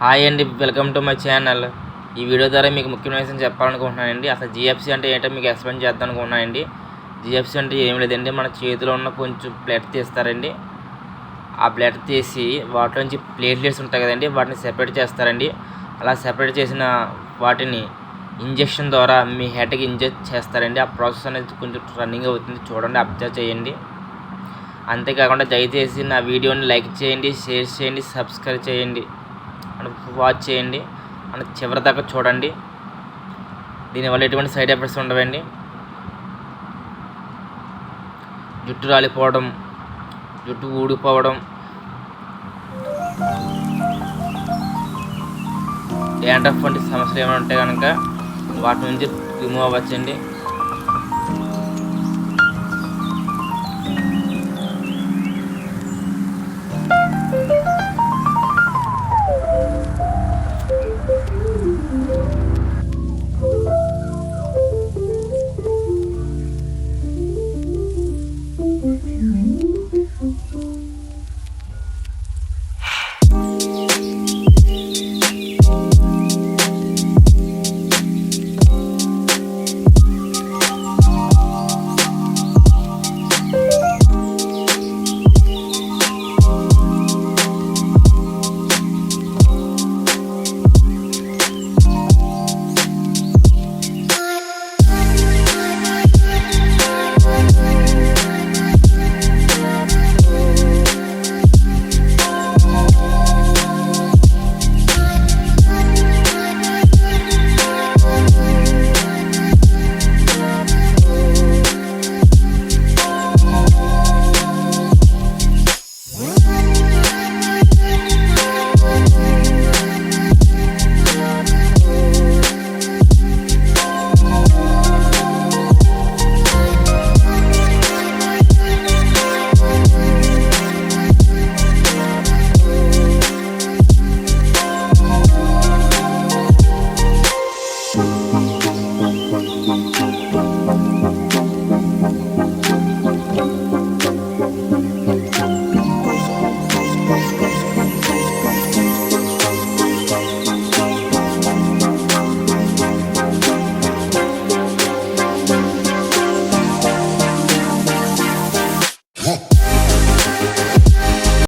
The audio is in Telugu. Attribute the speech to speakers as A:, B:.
A: హాయ్ అండి, వెల్కమ్ టు మై ఛానల్. ఈ వీడియో ద్వారా మీకు ముఖ్యమైన విషయం చెప్పాలనుకుంటున్నానండి. అసలు జిఎఫ్సి అంటే ఏంటో మీకు ఎక్స్ప్లెయిన్ చేద్దాం అనుకుంటున్నానండి. జిఎఫ్సి అంటే ఏం లేదండి, మన చేతిలో ఉన్న కొంచెం బ్లడ్ తీస్తారండి. ఆ బ్లడ్ తీసి వాటిలోంచి ప్లేట్లెట్స్ ఉంటాయి కదండి, వాటిని సెపరేట్ చేస్తారండి. అలా సెపరేట్ చేసిన వాటిని ఇంజెక్షన్ ద్వారా మీ హెడ్కి ఇంజెక్ట్ చేస్తారండి. ఆ ప్రాసెస్ అనేది కొంచెం రన్నింగ్ అవుతుంది, చూడండి, అబ్జర్వ్ చేయండి. అంతేకాకుండా దయచేసి నా వీడియోని లైక్ చేయండి, షేర్ చేయండి, సబ్స్క్రైబ్ చేయండి, వాచ్ చేయండి, మన చివరి దాకా చూడండి. దీనివల్ల ఎటువంటి సైడ్ ఎఫెక్ట్స్ ఉండవండి. జుట్టు రాలిపోవడం, జుట్టు ఊడిపోవడం, డాండ్రఫ్ వంటి సమస్యలు ఏమైనా ఉంటే కనుక వాటి నుంచి రిమూవ్ అవ్వచ్చండి.